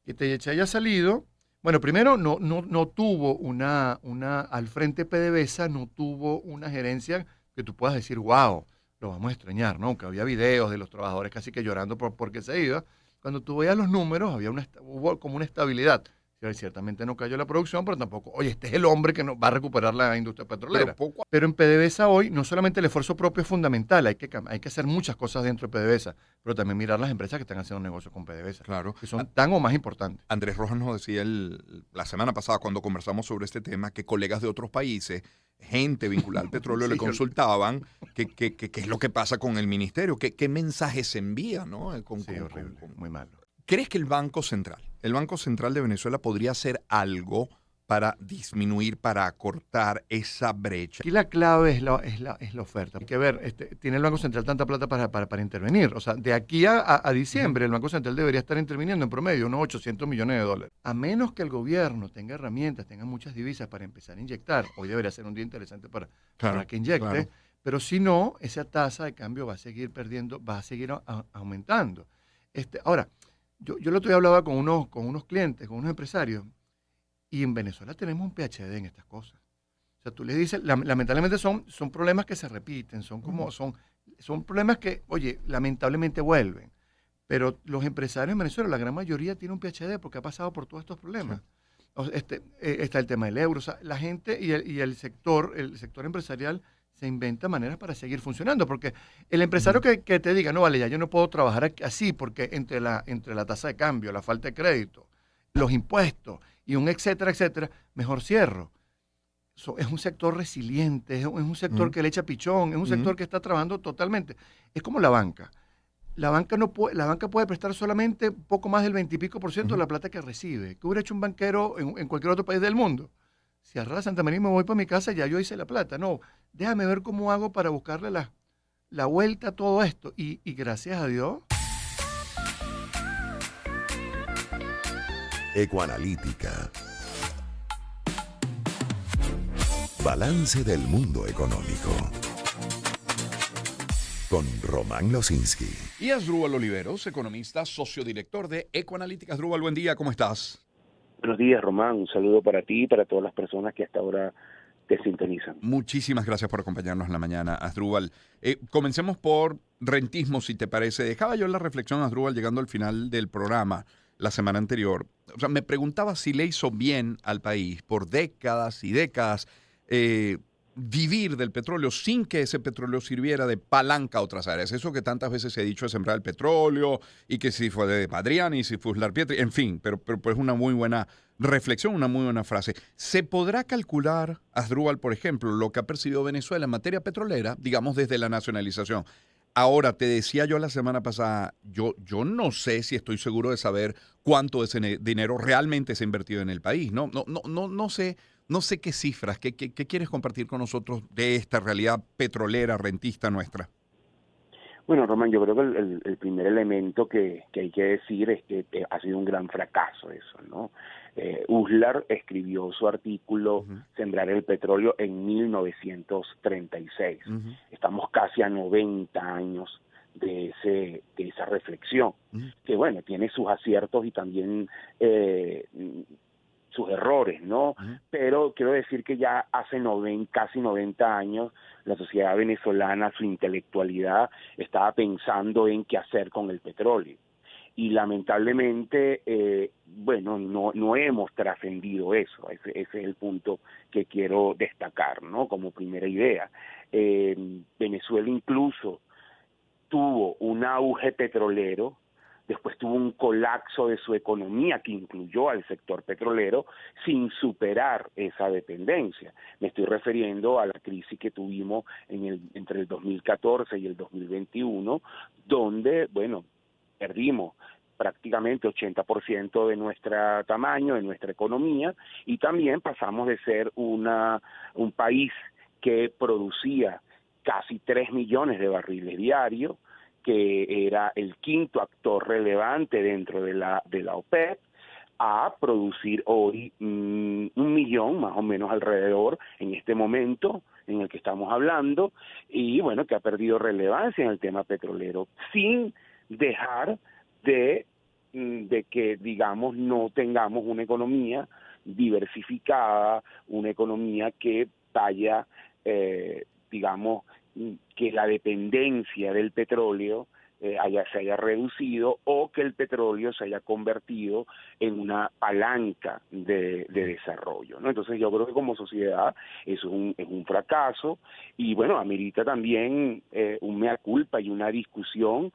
que te haya salido. Bueno, primero no tuvo al frente PDVSA no tuvo una gerencia que tú puedas decir, wow, lo vamos a extrañar, ¿no? Aunque había videos de los trabajadores casi que llorando porque se iba. Cuando tú veías los números, hubo como una estabilidad. Ciertamente no cayó la producción, pero tampoco, oye, este es el hombre que nos va a recuperar la industria Pero petrolera. poco Pero en PDVSA hoy, no solamente el esfuerzo propio es fundamental, hay que hacer muchas cosas dentro de PDVSA, pero también mirar las empresas que están haciendo negocios con PDVSA, claro. que son tan o más importantes. Andrés Rojas nos decía la semana pasada cuando conversamos sobre este tema que colegas de otros países, gente vinculada al petróleo, le Sí, consultaban qué es lo que pasa con el ministerio, qué mensajes se envía, ¿no? sí, horrible, muy malo. ¿Crees que el Banco Central de Venezuela podría hacer algo para disminuir, para acortar esa brecha? Aquí la clave es la oferta. Hay que ver, ¿tiene el Banco Central tanta plata para intervenir? O sea, de aquí a Ujú. diciembre el Banco Central debería estar interviniendo en promedio unos 800 millones de dólares. A menos que el gobierno tenga herramientas, tenga muchas divisas para empezar a inyectar, hoy debería ser un día interesante para Claro, que inyecte, claro. pero si no, esa tasa de cambio va a seguir perdiendo, va a seguir aumentando. Ahora, yo el otro día hablaba con unos clientes, con unos empresarios, y en Venezuela tenemos un PhD en estas cosas. O sea, tú les dices, lamentablemente son problemas que se repiten, Ujú. son problemas que, oye, lamentablemente vuelven. Pero los empresarios en Venezuela, la gran mayoría tiene un PhD porque ha pasado por todos estos Sí. problemas. Está el tema del euro. O sea, la gente y el sector empresarial se inventa maneras para seguir funcionando. Porque el empresario Ujú. que te diga, no, vale, ya yo no puedo trabajar así porque entre la tasa de cambio, la falta de crédito, los impuestos y un etcétera, etcétera, mejor cierro. Es un sector resiliente, es un sector Ujú. que le echa pichón, es un Ujú. sector que está trabajando totalmente. Es como la banca. La banca puede prestar solamente poco más del 20 y pico por ciento de Ujú. la plata que recibe. ¿Qué hubiera hecho un banquero en cualquier otro país del mundo? Si agarra Santa María y me voy para mi casa, ya yo hice la plata. No, déjame ver cómo hago para buscarle la vuelta a todo esto. Y gracias a Dios. Ecoanalítica. Balance del mundo económico. Con Román Losinski. Y Asdrúbal Oliveros, economista, socio director de Ecoanalítica. Asdrúbal, buen día, ¿cómo estás? Buenos días, Román. Un saludo para ti y para todas las personas que hasta ahora te sintonizan. Muchísimas gracias por acompañarnos en la mañana, Asdrúbal. Comencemos por rentismo, si te parece. Dejaba yo la reflexión, Asdrúbal, llegando al final del programa la semana anterior. O sea, me preguntaba si le hizo bien al país por décadas y décadas eh, vivir del petróleo sin que ese petróleo sirviera de palanca a otras áreas. Eso que tantas veces se ha dicho de sembrar el petróleo y que si fue de Padriani, si fue Uslar Pietri, en fin, pero es una muy buena reflexión, una muy buena frase. ¿Se podrá calcular, Asdrúbal, por ejemplo, lo que ha percibido Venezuela en materia petrolera, digamos, desde la nacionalización? Ahora, te decía yo la semana pasada, yo no sé si estoy seguro de saber cuánto de ese dinero realmente se ha invertido en el país. No sé qué cifras, qué quieres compartir con nosotros de esta realidad petrolera, rentista nuestra. Bueno, Román, yo creo que el primer elemento que hay que decir es que ha sido un gran fracaso eso, ¿no? Uslar escribió su artículo Ujú. Sembrar el petróleo en 1936. Ujú. Estamos casi a 90 años de esa reflexión, Ujú. que bueno, tiene sus aciertos y también sus errores, ¿no? Ujú. Pero quiero decir que ya hace casi 90 años la sociedad venezolana, su intelectualidad, estaba pensando en qué hacer con el petróleo. Y lamentablemente, bueno, no hemos trascendido eso. Ese es el punto que quiero destacar, ¿no? Como primera idea. Venezuela incluso tuvo un auge petrolero, después tuvo un colapso de su economía que incluyó al sector petrolero sin superar esa dependencia. Me estoy refiriendo a la crisis que tuvimos entre el 2014 y el 2021, donde, bueno, perdimos prácticamente 80% de nuestro tamaño, de nuestra economía, y también pasamos de ser un país que producía casi 3 millones de barriles diarios, que era el quinto actor relevante dentro de la OPEP, a producir hoy 1 millón, más o menos alrededor, en este momento en el que estamos hablando, y bueno, que ha perdido relevancia en el tema petrolero, sin dejar de de que, digamos, no tengamos una economía diversificada, una economía que vaya, digamos, que la dependencia del petróleo se haya reducido, o que el petróleo se haya convertido en una palanca de desarrollo, ¿no? Entonces yo creo que como sociedad eso es un fracaso, y bueno, amerita también un mea culpa y una discusión.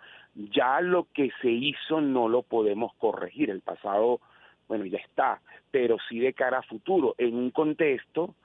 Ya lo que se hizo no lo podemos corregir, el pasado, bueno, ya está, pero sí de cara a futuro, en un contexto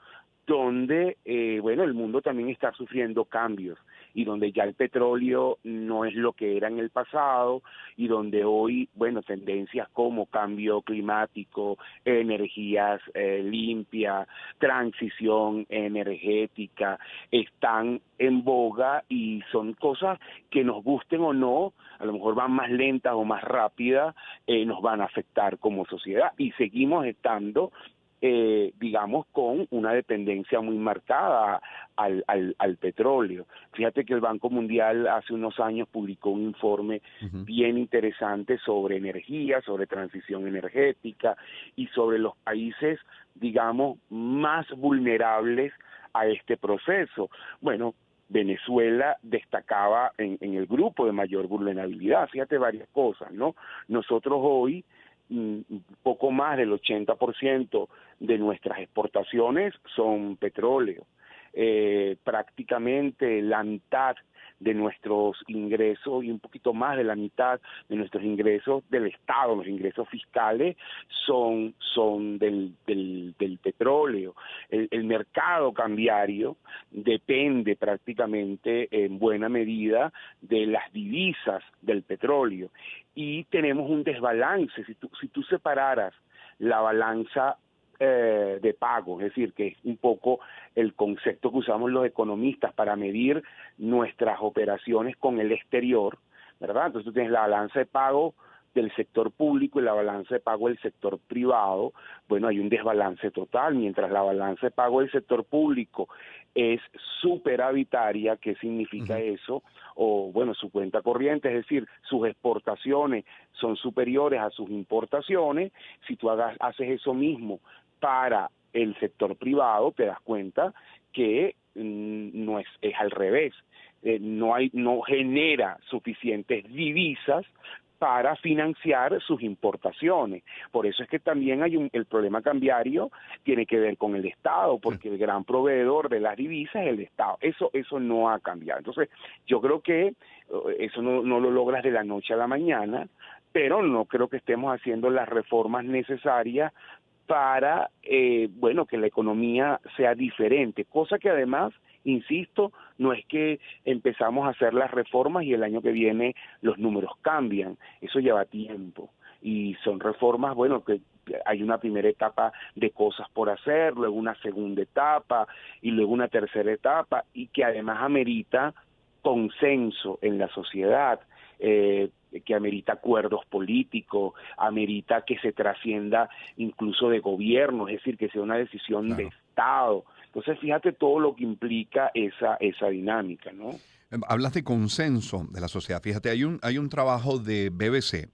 donde, bueno, el mundo también está sufriendo cambios, y donde ya el petróleo no es lo que era en el pasado, y donde hoy, bueno, tendencias como cambio climático, energías limpias, transición energética, están en boga, y son cosas que nos gusten o no, a lo mejor van más lentas o más rápidas, nos van a afectar como sociedad, y seguimos estando digamos, con una dependencia muy marcada al petróleo. Fíjate que el Banco Mundial hace unos años publicó un informe bien interesante sobre energía, sobre transición energética y sobre los países, digamos, más vulnerables a este proceso. Bueno, Venezuela destacaba en el grupo de mayor vulnerabilidad. Fíjate varias cosas, ¿no? Nosotros hoy, poco más del 80% de nuestras exportaciones son petróleo. Prácticamente la mitad de nuestros ingresos y un poquito más de la mitad de nuestros ingresos del Estado, los ingresos fiscales, son del petróleo. El mercado cambiario depende prácticamente en buena medida de las divisas del petróleo, y tenemos un desbalance. Si tú separaras la balanza de pago, es decir, que es un poco el concepto que usamos los economistas para medir nuestras operaciones con el exterior, ¿verdad? Entonces tú tienes la balanza de pago del sector público y la balanza de pago del sector privado. Bueno, hay un desbalance total. Mientras la balanza de pago del sector público es superavitaria, ¿qué significa eso? O bueno, su cuenta corriente, es decir, sus exportaciones son superiores a sus importaciones. Si tú haces eso mismo para el sector privado, te das cuenta que no es al revés. No genera suficientes divisas para financiar sus importaciones. Por eso es que también el problema cambiario tiene que ver con el Estado, porque el gran proveedor de las divisas es el Estado. Eso no ha cambiado. Entonces, yo creo que eso no lo logras de la noche a la mañana, pero no creo que estemos haciendo las reformas necesarias para, bueno, que la economía sea diferente, cosa que además, insisto, no es que empezamos a hacer las reformas y el año que viene los números cambian, eso lleva tiempo, y son reformas, bueno, que hay una primera etapa de cosas por hacer, luego una segunda etapa y luego una tercera etapa, y que además amerita consenso en la sociedad, que amerita acuerdos políticos, amerita que se trascienda incluso de gobierno, es decir, que sea una decisión de Estado. Entonces, fíjate todo lo que implica esa dinámica, ¿no? Hablas de consenso de la sociedad. Fíjate, hay un trabajo de BBC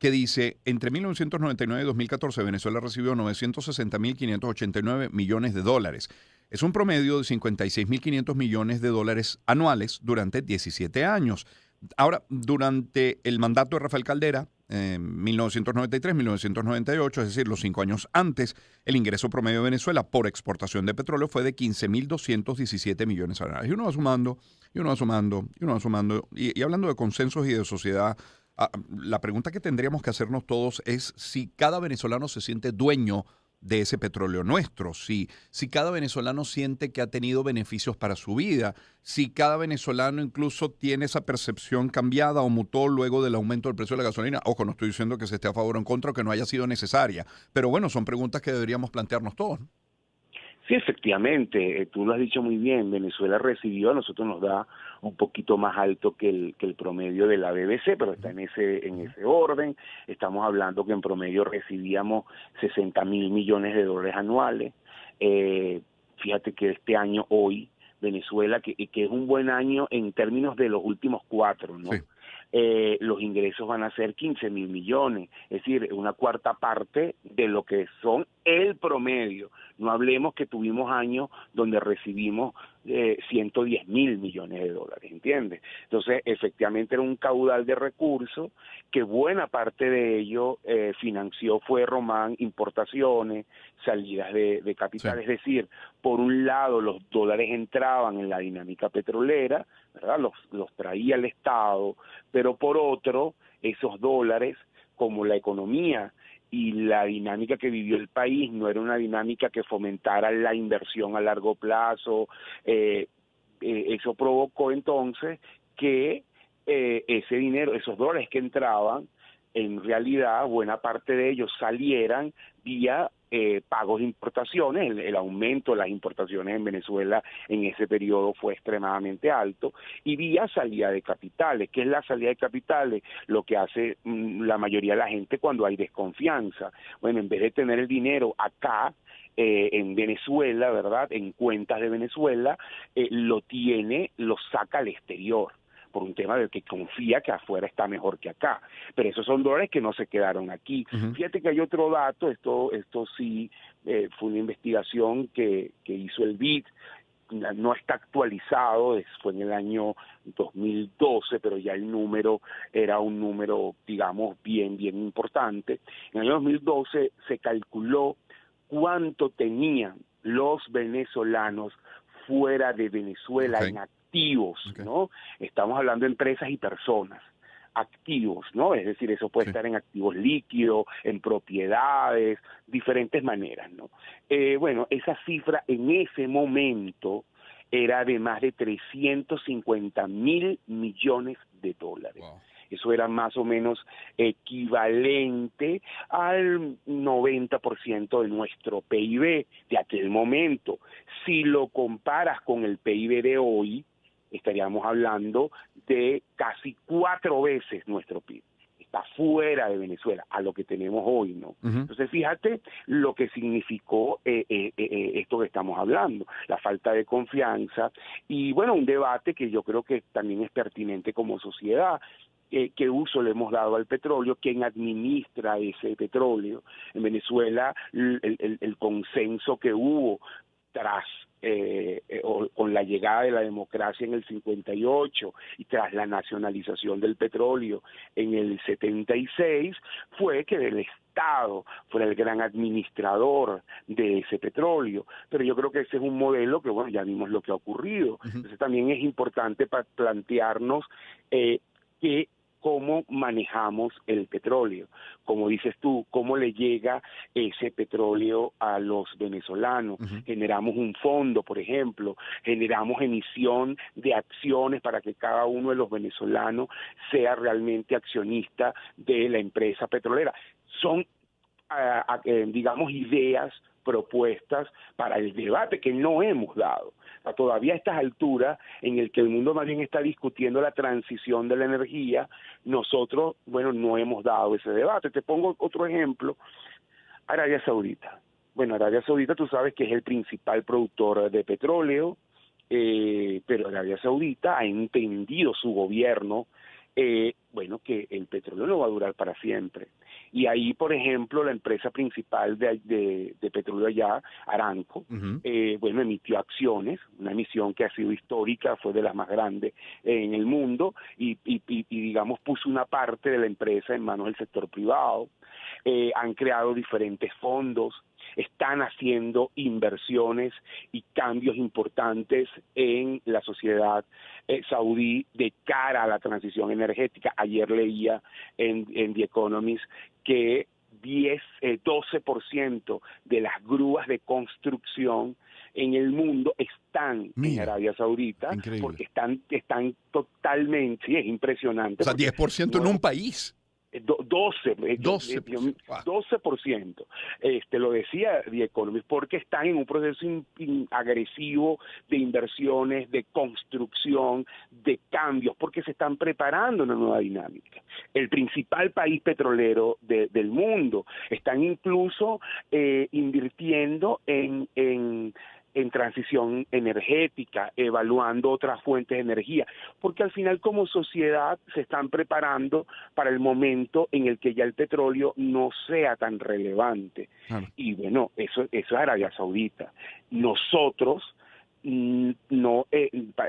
que dice, entre 1999 y 2014, Venezuela recibió 960.589 millones de dólares. Es un promedio de 56.500 millones de dólares anuales durante 17 años. Ahora, durante el mandato de Rafael Caldera, 1993-1998, es decir, los 5 años antes, el ingreso promedio de Venezuela por exportación de petróleo fue de 15.217 millones anuales. Y uno va sumando, y uno va sumando, y uno va sumando. Y hablando de consensos y de sociedad, la pregunta que tendríamos que hacernos todos es si cada venezolano se siente dueño de ese petróleo nuestro, si cada venezolano siente que ha tenido beneficios para su vida, si cada venezolano incluso tiene esa percepción cambiada o mutó luego del aumento del precio de la gasolina. Ojo, no estoy diciendo que se esté a favor o en contra o que no haya sido necesaria, pero bueno, son preguntas que deberíamos plantearnos todos, ¿no? Sí, efectivamente, tú lo has dicho muy bien, Venezuela recibió, a nosotros nos da un poquito más alto que el promedio de la BBC, pero está en ese orden. Estamos hablando que en promedio recibíamos 60.000 millones de dólares anuales. Fíjate que este año, hoy, Venezuela, que es un buen año en términos de los últimos 4, ¿no? Sí. los ingresos van a ser 15.000 millones, es decir, una cuarta parte de lo que son el promedio. No hablemos que tuvimos años donde recibimos 110.000 millones de dólares, ¿entiendes? Entonces, efectivamente era un caudal de recursos que buena parte de ello financió, fue, Román, importaciones, salidas de capital, Sí. es decir, por un lado los dólares entraban en la dinámica petrolera, ¿verdad? Los traía el Estado, pero por otro, esos dólares, como la economía y la dinámica que vivió el país no era una dinámica que fomentara la inversión a largo plazo, eso provocó entonces que ese dinero, esos dólares que entraban, en realidad buena parte de ellos salieran vía pagos de importaciones. El aumento de las importaciones en Venezuela en ese periodo fue extremadamente alto, y vía salida de capitales. ¿Qué es la salida de capitales? Lo que hace la mayoría de la gente cuando hay desconfianza. Bueno, en vez de tener el dinero acá, en Venezuela, ¿verdad?, en cuentas de Venezuela, lo saca al exterior, por un tema de que confía que afuera está mejor que acá. Pero esos son dólares que no se quedaron aquí. Ujú. Fíjate que hay otro dato, esto sí fue una investigación que hizo el BID, no está actualizado, fue en el año 2012, pero ya el número era un número, digamos, bien importante. En el año 2012 se calculó cuánto tenían los venezolanos fuera de Venezuela Okay. en activos, Okay. ¿no? Estamos hablando de empresas y personas, activos, ¿no? Es decir, eso puede Sí. estar en activos líquidos, en propiedades, diferentes maneras, ¿no? Bueno, esa cifra en ese momento era de más de 350.000 millones de dólares. Wow. Eso era más o menos equivalente al 90% de nuestro PIB de aquel momento. Si lo comparas con el PIB de hoy, estaríamos hablando de casi 4 veces nuestro PIB. Está fuera de Venezuela, a lo que tenemos hoy, ¿no? Ujú. Entonces, fíjate lo que significó esto que estamos hablando, la falta de confianza y, bueno, un debate que yo creo que también es pertinente como sociedad. ¿Qué uso le hemos dado al petróleo? ¿Quién administra ese petróleo? En Venezuela, el consenso que hubo tras con la llegada de la democracia en el 58 y tras la nacionalización del petróleo en el 76 fue que el Estado fuera el gran administrador de ese petróleo. Pero yo creo que ese es un modelo que, bueno, ya vimos lo que ha ocurrido. Ujú. Entonces también es importante plantearnos cómo manejamos el petróleo. Como dices tú, cómo le llega ese petróleo a los venezolanos. Ujú. Generamos un fondo, por ejemplo, generamos emisión de acciones para que cada uno de los venezolanos sea realmente accionista de la empresa petrolera. Son, digamos, ideas, propuestas para el debate que no hemos dado. Todavía a estas alturas, en el que el mundo más bien está discutiendo la transición de la energía, nosotros, bueno, no hemos dado ese debate. Te pongo otro ejemplo, Arabia Saudita. Bueno, Arabia Saudita tú sabes que es el principal productor de petróleo, pero Arabia Saudita ha entendido su gobierno, bueno, que el petróleo no va a durar para siempre. Y ahí, por ejemplo, la empresa principal de petróleo allá, Aramco, Ujú. bueno, emitió acciones, una emisión que ha sido histórica, fue de las más grandes en el mundo, y digamos, puso una parte de la empresa en manos del sector privado. Han creado diferentes fondos, están haciendo inversiones y cambios importantes en la sociedad saudí de cara a la transición energética. Ayer leía en The Economist que 12% de las grúas de construcción en el mundo están en Mira, Arabia Saudita, increíble. porque están totalmente, sí, es impresionante. O sea, porque 10% en no- un país. 12, 12%. Wow. 12%, lo decía The Economist, porque están en un proceso agresivo de inversiones, de construcción, de cambios, porque se están preparando una nueva dinámica. El principal país petrolero del mundo, están incluso invirtiendo en en transición energética, evaluando otras fuentes de energía, porque al final como sociedad se están preparando para el momento en el que ya el petróleo no sea tan relevante. Claro. Y bueno, eso es Arabia Saudita. Nosotros no,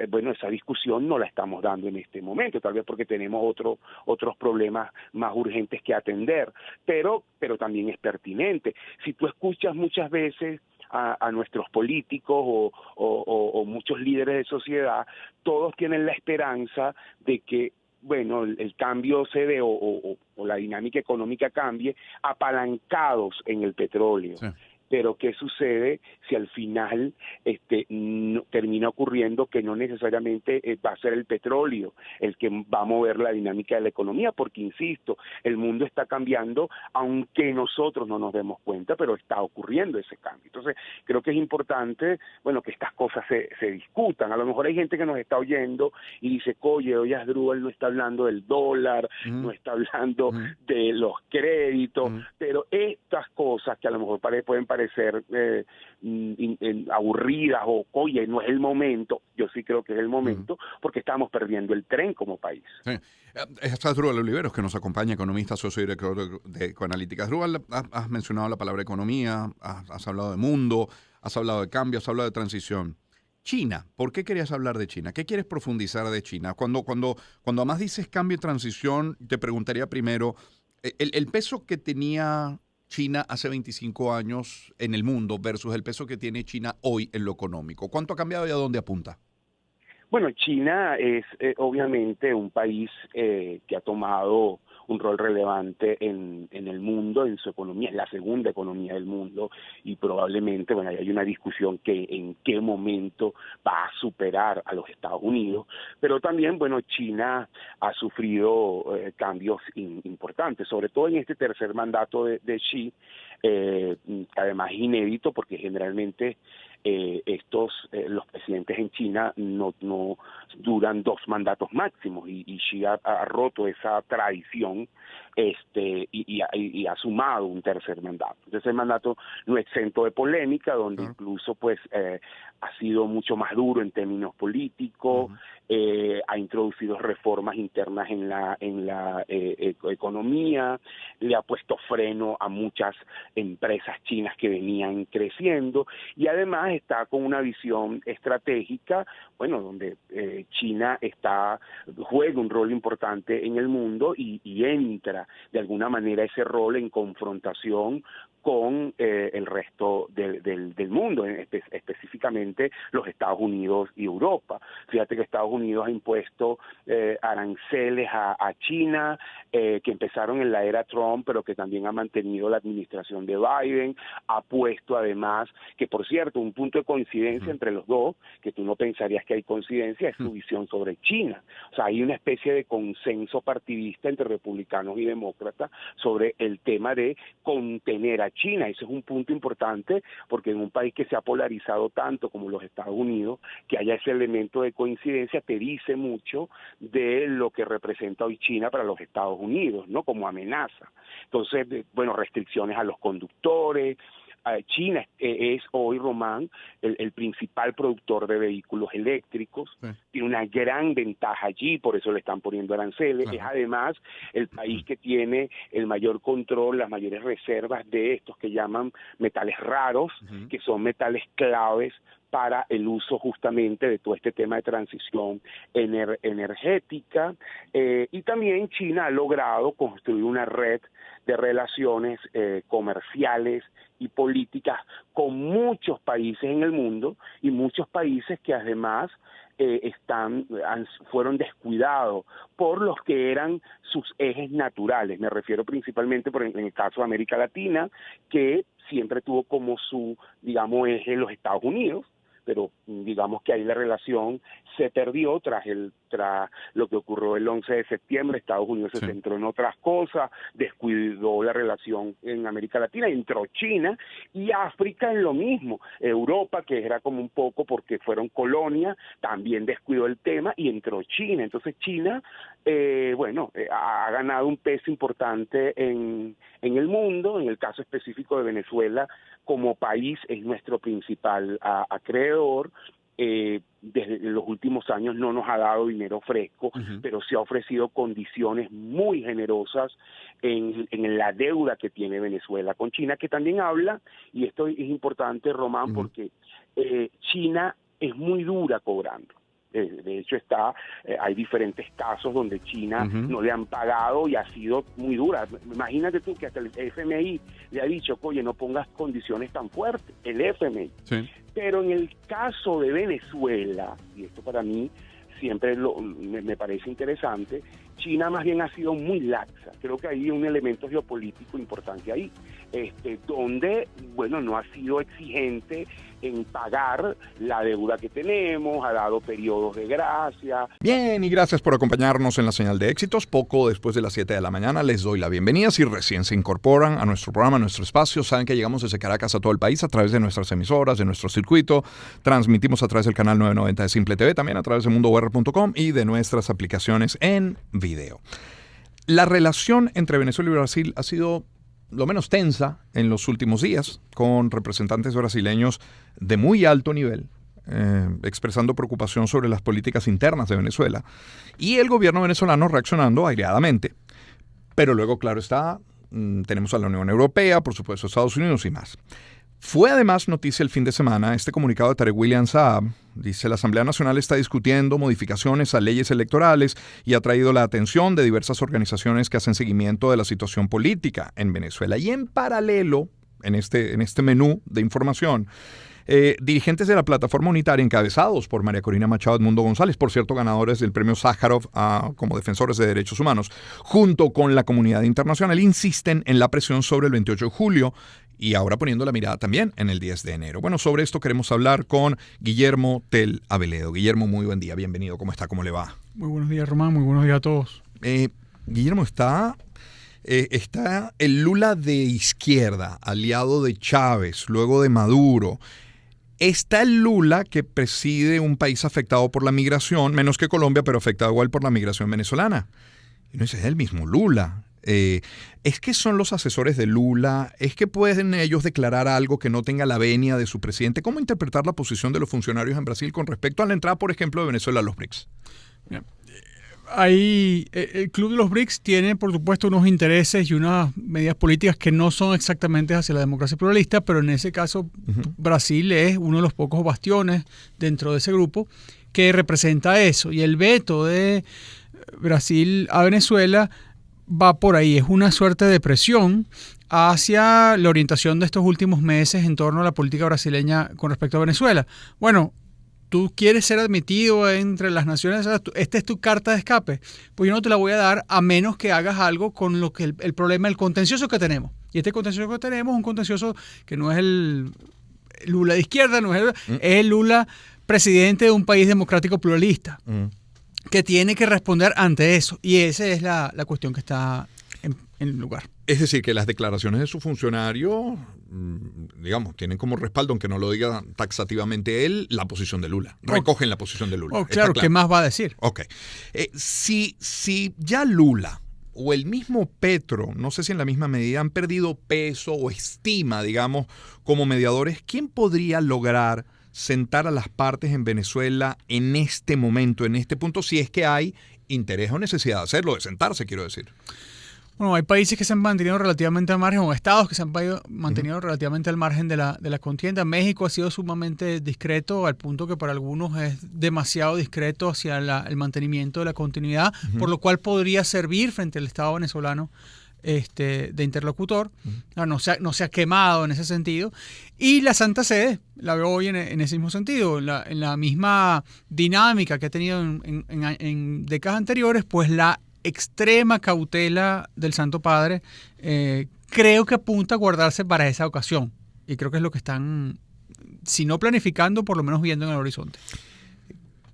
bueno, esa discusión no la estamos dando en este momento, tal vez porque tenemos otros problemas más urgentes que atender, pero también es pertinente. Si tú escuchas muchas veces a nuestros políticos o muchos líderes de sociedad, todos tienen la esperanza de que bueno, el cambio se dé o la dinámica económica cambie apalancados en el petróleo. Sí. Pero ¿qué sucede si al final no, termina ocurriendo que no necesariamente va a ser el petróleo el que va a mover la dinámica de la economía? Porque, insisto, el mundo está cambiando, aunque nosotros no nos demos cuenta, pero está ocurriendo ese cambio. Entonces, creo que es importante, bueno, que estas cosas se discutan. A lo mejor hay gente que nos está oyendo y dice, oye, hoy Asdrúbal no está hablando del dólar, no está hablando de los créditos, pero estas cosas que a lo mejor pueden parecer aburridas o, oye, no es el momento, yo sí creo que es el momento, porque estamos perdiendo el tren como país. Sí. Es Asdrúbal Oliveros, que nos acompaña, economista, socio director de Ecoanalítica. Asdrúbal, has mencionado la palabra economía, has hablado de mundo, has hablado de cambio, has hablado de transición. China, ¿por qué querías hablar de China? ¿Qué quieres profundizar de China? Cuando además dices cambio y transición, te preguntaría primero, el peso que tenía China hace 25 años en el mundo versus el peso que tiene China hoy en lo económico. ¿Cuánto ha cambiado y a dónde apunta? Bueno, China es obviamente un país que ha tomado un rol relevante en el mundo, en su economía, es la segunda economía del mundo y probablemente, bueno, hay una discusión que en qué momento va a superar a los Estados Unidos, pero también, bueno, China ha sufrido cambios importantes, sobre todo en este tercer mandato de Xi, además inédito porque generalmente los presidentes en China no duran 2 mandatos máximos y Xi ha roto esa tradición y ha sumado un tercer mandato. Entonces el mandato no es exento de polémica, donde incluso pues ha sido mucho más duro en términos políticos, ha introducido reformas internas en la economía, le ha puesto freno a muchas empresas chinas que venían creciendo y además está con una visión estratégica, bueno, donde China juega un rol importante en el mundo y entra de alguna manera ese rol en confrontación con el resto del mundo, específicamente los Estados Unidos y Europa. Fíjate que Estados Unidos ha impuesto aranceles a China, que empezaron en la era Trump, pero que también ha mantenido la administración de Biden, ha puesto además, que por cierto, un punto de coincidencia entre los dos, que tú no pensarías que hay coincidencia, es su visión sobre China. O sea, hay una especie de consenso partidista entre republicanos y demócratas sobre el tema de contener a China. Ese es un punto importante porque en un país que se ha polarizado tanto como los Estados Unidos, que haya ese elemento de coincidencia te dice mucho de lo que representa hoy China para los Estados Unidos, ¿no? Como amenaza. Entonces, bueno, restricciones a los conductores. China es hoy, Román, el principal productor de vehículos eléctricos, tiene una gran ventaja allí, por eso le están poniendo aranceles, es además el país que tiene el mayor control, las mayores reservas de estos que llaman metales raros, que son metales claves para el uso justamente de todo este tema de transición energética, y también China ha logrado construir una red de relaciones comerciales y políticas con muchos países en el mundo y muchos países que además fueron descuidados por los que eran sus ejes naturales. Me refiero principalmente en el caso de América Latina, que siempre tuvo como su, digamos, eje los Estados Unidos, pero digamos que ahí la relación se perdió tras el tras lo que ocurrió el 11 de septiembre, Estados Unidos se centró en otras cosas, descuidó la relación en América Latina, entró China, y África en lo mismo. Europa, que era como un poco porque fueron colonias, también descuidó el tema y entró China. Entonces China, ha ganado un peso importante en el mundo. En el caso específico de Venezuela, como país es nuestro principal acreedor. Desde los últimos años no nos ha dado dinero fresco, pero sí ha ofrecido condiciones muy generosas en la deuda que tiene Venezuela con China, que también habla, y esto es importante, Román, porque China es muy dura cobrando. De hecho hay diferentes casos donde China no le han pagado y ha sido muy dura. Imagínate tú que hasta el FMI le ha dicho, oye, no pongas condiciones tan fuertes, el FMI. Sí. Pero en el caso de Venezuela, y esto para mí siempre me parece interesante, China más bien ha sido muy laxa. Creo que hay un elemento geopolítico importante ahí, donde, no ha sido exigente en pagar la deuda que tenemos, ha dado periodos de gracia. Bien, y gracias por acompañarnos en la Señal de Éxitos. Poco después de las 7 de la mañana les doy la bienvenida. Si recién se incorporan a nuestro programa, a nuestro espacio, saben que llegamos desde Caracas a todo el país a través de nuestras emisoras, de nuestro circuito. Transmitimos a través del canal 990 de Simple TV, también a través de mundour.com y de nuestras aplicaciones en video. La relación entre Venezuela y Brasil ha sido lo menos tensa en los últimos días, con representantes brasileños de muy alto nivel, expresando preocupación sobre las políticas internas de Venezuela, y el gobierno venezolano reaccionando aireadamente. Pero luego, claro está, tenemos a la Unión Europea, por supuesto Estados Unidos y más. Fue además noticia el fin de semana este comunicado de Tarek William Saab. Dice: la Asamblea Nacional está discutiendo modificaciones a leyes electorales y ha traído la atención de diversas organizaciones que hacen seguimiento de la situación política en Venezuela. Y en paralelo, en este menú de información, dirigentes de la plataforma unitaria encabezados por María Corina Machado Edmundo González, por cierto ganadores del premio Sájarov como defensores de derechos humanos, junto con la comunidad internacional, insisten en la presión sobre el 28 de julio y ahora poniendo la mirada también en el 10 de enero. Bueno, sobre esto queremos hablar con Guillermo Tell Aveledo. Guillermo, muy buen día, bienvenido. ¿Cómo está? ¿Cómo le va? Muy buenos días, Román. Muy buenos días a todos. Guillermo, está el Lula de izquierda, aliado de Chávez, luego de Maduro. Está el Lula que preside un país afectado por la migración, menos que Colombia, pero afectado igual por la migración venezolana. Y no es el mismo Lula. ¿Es que son los asesores de Lula? ¿Es que pueden ellos declarar algo que no tenga la venia de su presidente? ¿Cómo interpretar la posición de los funcionarios en Brasil con respecto a la entrada, por ejemplo, de Venezuela a los BRICS? El Club de los BRICS tiene, por supuesto, unos intereses y unas medidas políticas que no son exactamente hacia la democracia pluralista, pero en ese caso Brasil es uno de los pocos bastiones dentro de ese grupo que representa eso. Y el veto de Brasil a Venezuela va por ahí, es una suerte de presión hacia la orientación de estos últimos meses en torno a la política brasileña con respecto a Venezuela. Bueno, tú quieres ser admitido entre las naciones, esta es tu carta de escape, pues yo no te la voy a dar a menos que hagas algo con lo que el problema, el contencioso que tenemos. Y este contencioso que tenemos es un contencioso que no es el Lula de izquierda, no es el Lula presidente de un país democrático pluralista, que tiene que responder ante eso. Y esa es la cuestión que está en lugar. Es decir, que las declaraciones de su funcionario, digamos, tienen como respaldo, aunque no lo diga taxativamente él, la posición de Lula. Recogen la posición de Lula. Claro, ¿qué más va a decir? Ok. Si ya Lula o el mismo Petro, no sé si en la misma medida, han perdido peso o estima, digamos, como mediadores, ¿quién podría lograr sentar a las partes en Venezuela en este momento, en este punto, si es que hay interés o necesidad de hacerlo, de sentarse, quiero decir? Bueno, hay países que se han mantenido relativamente al margen, o estados que se han mantenido relativamente al margen de la contienda. México ha sido sumamente discreto, al punto que para algunos es demasiado discreto hacia el mantenimiento de la continuidad, por lo cual podría servir frente al Estado venezolano de interlocutor. No se ha quemado en ese sentido. Y la Santa Sede, la veo hoy en ese mismo sentido, en la misma dinámica que ha tenido en décadas anteriores, pues la extrema cautela del Santo Padre creo que apunta a guardarse para esa ocasión, y creo que es lo que están, si no planificando, por lo menos viendo en el horizonte.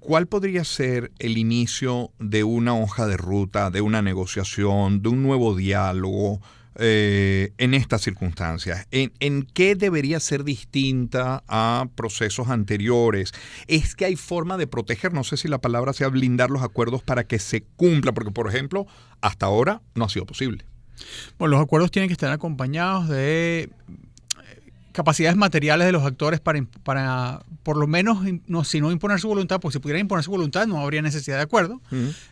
¿cuál podría ser el inicio de una hoja de ruta, de una negociación, de un nuevo diálogo en estas circunstancias? ¿En qué debería ser distinta a procesos anteriores? ¿Es que hay forma de proteger, no sé si la palabra sea blindar los acuerdos para que se cumpla? Porque, por ejemplo, hasta ahora no ha sido posible. Bueno, los acuerdos tienen que estar acompañados de capacidades materiales de los actores para por lo menos, si no imponer su voluntad, pues si pudieran imponer su voluntad no habría necesidad de acuerdo.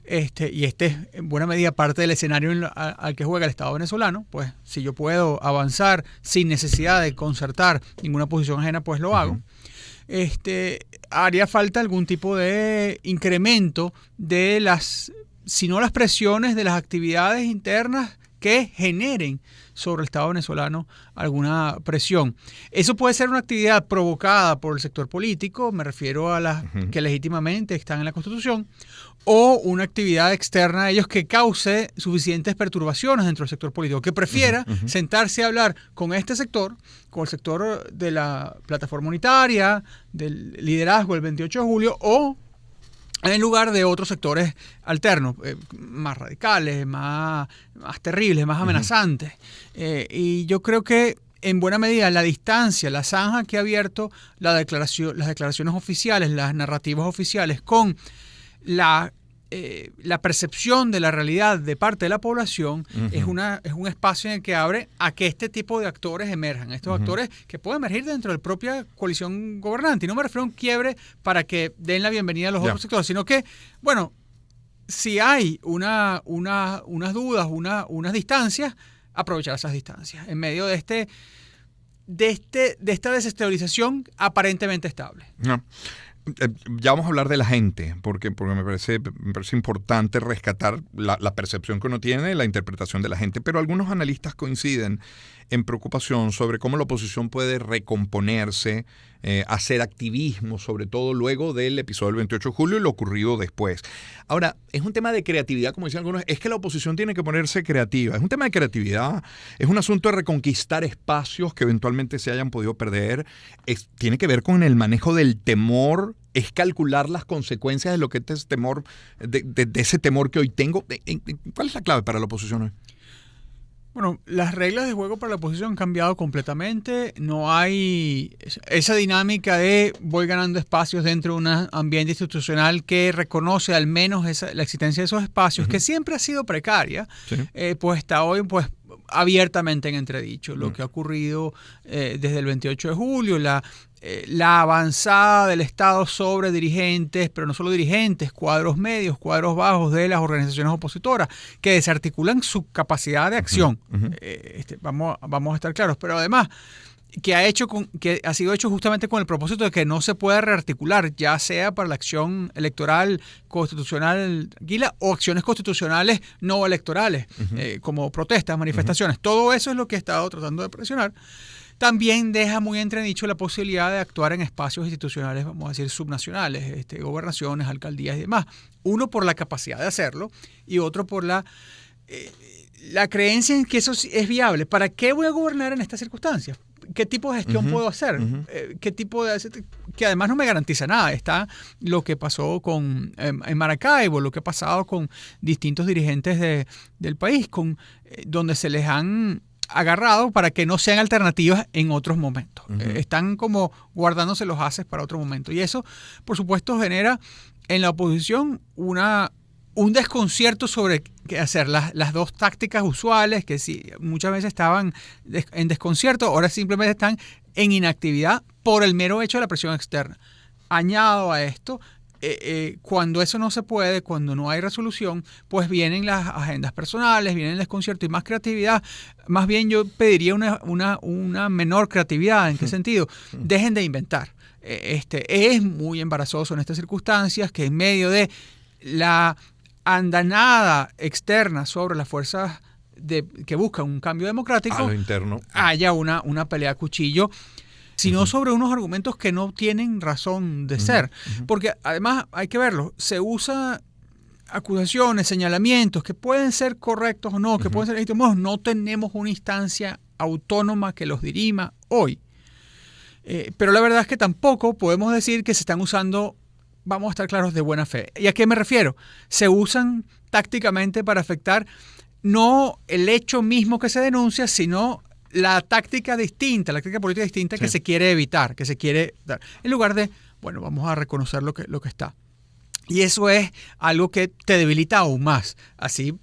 Y este es en buena medida parte del escenario al que juega el Estado venezolano. Pues si yo puedo avanzar sin necesidad de concertar ninguna posición ajena, pues lo hago. Haría falta algún tipo de incremento de si no las presiones de las actividades internas que generen sobre el Estado venezolano alguna presión. Eso puede ser una actividad provocada por el sector político, me refiero a las que legítimamente están en la Constitución, o una actividad externa a ellos que cause suficientes perturbaciones dentro del sector político, que prefiera sentarse a hablar con este sector, con el sector de la plataforma unitaria, del liderazgo del 28 de julio, o en lugar de otros sectores alternos, más radicales, más terribles, más amenazantes. Y yo creo que en buena medida la distancia, la zanja que ha abierto las declaraciones oficiales, las narrativas oficiales con la percepción de la realidad de parte de la población es un espacio en el que abre a que este tipo de actores emerjan. Estos actores que pueden emergir dentro de la propia coalición gobernante. Y no me refiero a un quiebre para que den la bienvenida a los otros sectores, sino que, bueno, si hay unas dudas, unas distancias, aprovechar esas distancias en medio de esta desestabilización aparentemente estable. No. Ya vamos a hablar de la gente, porque me parece importante rescatar la percepción que uno tiene, la interpretación de la gente, pero algunos analistas coinciden en preocupación sobre cómo la oposición puede recomponerse, hacer activismo, sobre todo luego del episodio del 28 de julio y lo ocurrido después. Ahora, es un tema de creatividad, como dicen algunos, es que la oposición tiene que ponerse creativa. Es un tema de creatividad, es un asunto de reconquistar espacios que eventualmente se hayan podido perder, tiene que ver con el manejo del temor, es calcular las consecuencias de lo que es ese temor, de ese temor que hoy tengo. ¿Cuál es la clave para la oposición hoy? Bueno, las reglas de juego para la oposición han cambiado completamente. No hay esa dinámica de voy ganando espacios dentro de un ambiente institucional que reconoce al menos la existencia de esos espacios, que siempre ha sido precaria, pues está hoy abiertamente en entredicho. Lo que ha ocurrido desde el 28 de julio, la avanzada del Estado sobre dirigentes, pero no solo dirigentes, cuadros medios, cuadros bajos de las organizaciones opositoras, que desarticulan su capacidad de acción. Vamos a estar claros, pero además que ha sido hecho justamente con el propósito de que no se pueda rearticular, ya sea para la acción electoral constitucional tranquila o acciones constitucionales no electorales, como protestas, manifestaciones. Todo eso es lo que he estado tratando de presionar. También deja muy entredicho la posibilidad de actuar en espacios institucionales, vamos a decir, subnacionales, gobernaciones, alcaldías y demás. Uno por la capacidad de hacerlo y otro por la creencia en que eso es viable. ¿Para qué voy a gobernar en estas circunstancias? ¿Qué tipo de gestión puedo hacer? ¿Qué tipo de que además no me garantiza nada? Está lo que pasó en Maracaibo, lo que ha pasado con distintos dirigentes del país, donde se les han agarrado para que no sean alternativas en otros momentos. Están como guardándose los haces para otro momento. Y eso, por supuesto, genera en la oposición un desconcierto sobre qué hacer. Las dos tácticas usuales, que sí, muchas veces estaban en desconcierto, ahora simplemente están en inactividad por el mero hecho de la presión externa. Añado a esto, cuando eso no se puede, cuando no hay resolución, pues vienen las agendas personales, viene el desconcierto y más creatividad. Más bien yo pediría una menor creatividad. ¿En qué sentido? Dejen de inventar. Es muy embarazoso en estas circunstancias que en medio de la andanada externa sobre las fuerzas que buscan un cambio democrático, a lo interno, haya una pelea a cuchillo, sino sobre unos argumentos que no tienen razón de ser. Porque además hay que verlo, se usa acusaciones, señalamientos que pueden ser correctos o no, que pueden ser legítimos. No tenemos una instancia autónoma que los dirima hoy. Pero la verdad es que tampoco podemos decir que se están usando vamos a estar claros, de buena fe. ¿Y a qué me refiero? Se usan tácticamente para afectar no el hecho mismo que se denuncia, sino la táctica distinta, la táctica política distinta que se quiere evitar, que se quiere dar. En lugar de, bueno, vamos a reconocer lo que está. Y eso es algo que te debilita aún más. Así,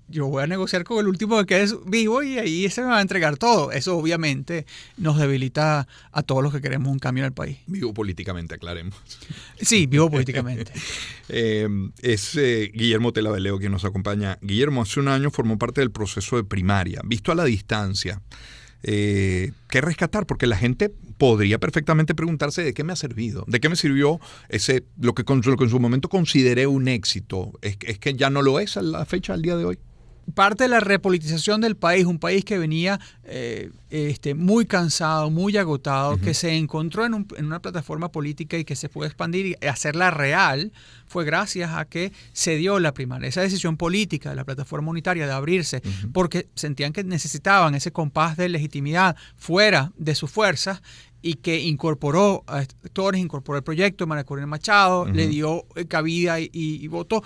yo voy a negociar con el último que quede vivo y ahí se me va a entregar todo. Eso obviamente nos debilita a todos los que queremos un cambio en el país. Vivo políticamente, aclaremos. Sí, vivo políticamente. Es Guillermo Tella Veleo quien nos acompaña. Guillermo, hace un año formó parte del proceso de primaria. Visto a la distancia, ¿qué rescatar? Porque la gente podría perfectamente preguntarse de qué me ha servido, de qué me sirvió lo que en su momento consideré un éxito. ¿Es que ya no lo es a la fecha, al día de hoy? Parte de la repolitización del país, un país que venía muy cansado, muy agotado, que se encontró en una plataforma política y que se pudo expandir y hacerla real, fue gracias a que se dio la primaria. Esa decisión política de la plataforma unitaria de abrirse, porque sentían que necesitaban ese compás de legitimidad fuera de sus fuerzas, y que incorporó a actores, incorporó el proyecto de María Corina Machado, le dio cabida y votó.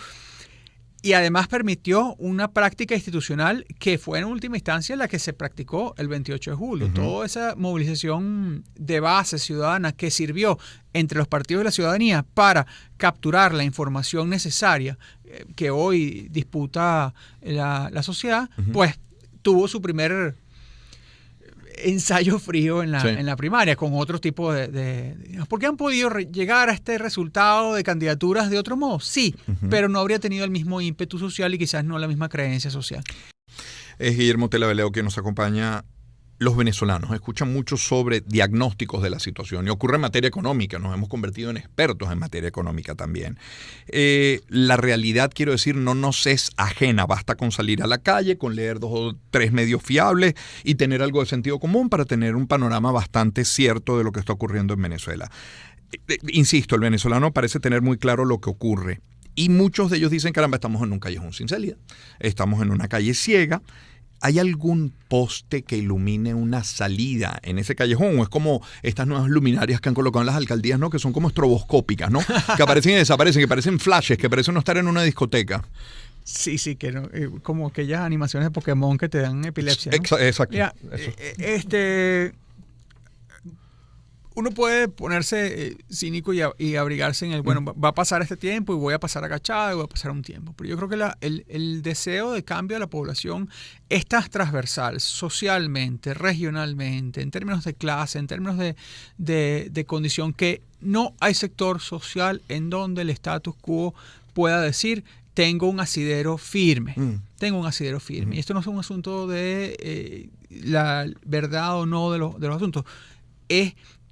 Y además permitió una práctica institucional que fue en última instancia la que se practicó el 28 de julio. Toda esa movilización de base ciudadana que sirvió entre los partidos de la ciudadanía para capturar la información necesaria que hoy disputa la sociedad, pues tuvo su primer ensayo frío en la primaria, con otro tipo ¿por qué han podido llegar a este resultado de candidaturas de otro modo? Sí, pero no habría tenido el mismo ímpetu social y quizás no la misma creencia social. Es Guillermo Tella Veleo quien nos acompaña. Los venezolanos escuchan mucho sobre diagnósticos de la situación y ocurre en materia económica. Nos hemos convertido en expertos en materia económica también. La realidad, quiero decir, no nos es ajena. Basta con salir a la calle, con leer 2 o 3 medios fiables y tener algo de sentido común para tener un panorama bastante cierto de lo que está ocurriendo en Venezuela. Insisto, el venezolano parece tener muy claro lo que ocurre. Y muchos de ellos dicen, caramba, estamos en un callejón sin salida. Estamos en una calle ciega. ¿Hay algún poste que ilumine una salida en ese callejón? ¿O es como estas nuevas luminarias que han colocado en las alcaldías, ¿no? Que son como estroboscópicas, ¿no? Que aparecen y desaparecen, que parecen flashes, que parecen no estar en una discoteca. Sí, que no, como aquellas animaciones de Pokémon que te dan epilepsia, ¿no? Exacto. Mira, uno puede ponerse cínico y abrigarse en bueno, va a pasar este tiempo y voy a pasar agachado y voy a pasar un tiempo. Pero yo creo que el deseo de cambio de la población es tan transversal, socialmente, regionalmente, en términos de clase, en términos de condición, que no hay sector social en donde el status quo pueda decir tengo un asidero firme. Tengo un asidero firme. Y esto no es un asunto de la verdad o no de los asuntos.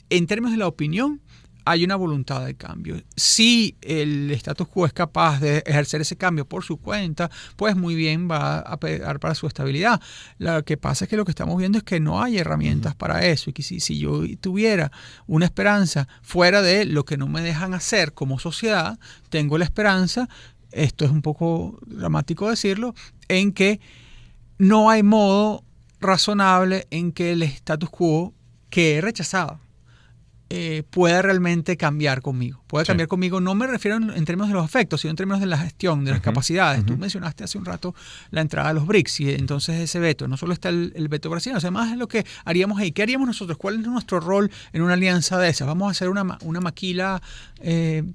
En términos de la opinión, hay una voluntad de cambio. Si el status quo es capaz de ejercer ese cambio por su cuenta, pues muy bien, va a pegar para su estabilidad. Lo que pasa es que lo que estamos viendo es que no hay herramientas para eso, y que si yo tuviera una esperanza fuera de lo que no me dejan hacer como sociedad, tengo la esperanza, esto es un poco dramático decirlo, en que no hay modo razonable en que el status quo que he rechazado pueda realmente cambiar conmigo. Puede cambiar conmigo, no me refiero en términos de los efectos, sino en términos de la gestión, de las capacidades. Tú mencionaste hace un rato la entrada de los BRICS y entonces ese veto. No solo está el veto brasileño, además es lo que haríamos ahí. ¿Qué haríamos nosotros? ¿Cuál es nuestro rol en una alianza de esas? ¿Vamos a hacer una maquila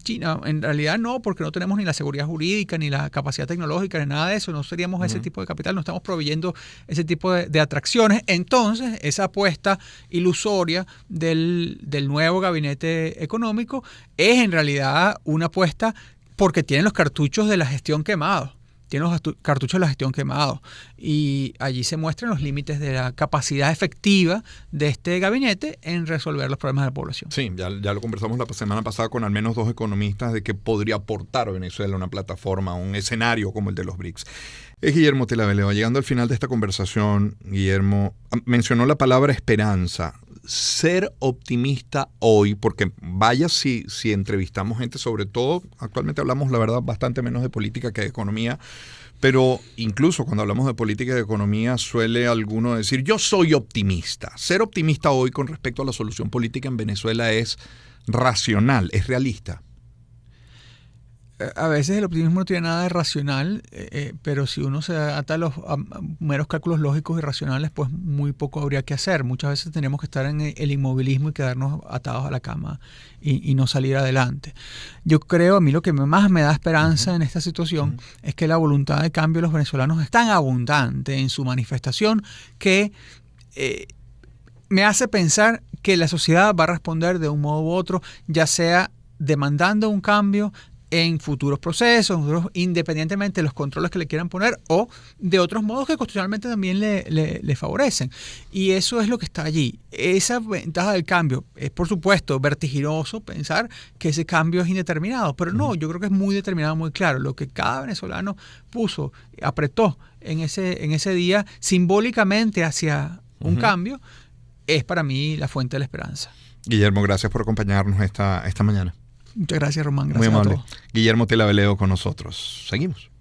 china? En realidad no, porque no tenemos ni la seguridad jurídica, ni la capacidad tecnológica, ni nada de eso. No seríamos ese tipo de capital, no estamos proveyendo ese tipo de atracciones. Entonces, esa apuesta ilusoria del nuevo gabinete económico es en realidad una apuesta porque tienen los cartuchos de la gestión quemados. Tienen los cartuchos de la gestión quemados. Y allí se muestran los límites de la capacidad efectiva de este gabinete en resolver los problemas de la población. Sí, ya lo conversamos la semana pasada con al menos 2 economistas de que podría aportar a Venezuela una plataforma, un escenario como el de los BRICS. Es Guillermo Tella Veleo. Llegando al final de esta conversación, Guillermo mencionó la palabra esperanza. Ser optimista hoy, porque vaya si entrevistamos gente, sobre todo, actualmente hablamos, la verdad, bastante menos de política que de economía, pero incluso cuando hablamos de política y de economía suele alguno decir, yo soy optimista. Ser optimista hoy con respecto a la solución política en Venezuela es racional, es realista. A veces el optimismo no tiene nada de racional, pero si uno se ata a los meros cálculos lógicos y racionales, pues muy poco habría que hacer. Muchas veces tenemos que estar en el inmovilismo y quedarnos atados a la cama y no salir adelante. Yo creo, a mí lo que más me da esperanza en esta situación es que la voluntad de cambio de los venezolanos es tan abundante en su manifestación que me hace pensar que la sociedad va a responder de un modo u otro, ya sea demandando un cambio en futuros procesos, independientemente de los controles que le quieran poner o de otros modos que constitucionalmente también le favorecen. Y eso es lo que está allí. Esa ventaja del cambio es, por supuesto, vertiginoso pensar que ese cambio es indeterminado, pero no, yo creo que es muy determinado, muy claro. Lo que cada venezolano apretó en ese día simbólicamente hacia un cambio, es para mí la fuente de la esperanza. Guillermo, gracias por acompañarnos esta mañana. Muchas gracias, Román. Gracias Muy amable. a todos. Guillermo Tella Veleo con nosotros. Seguimos.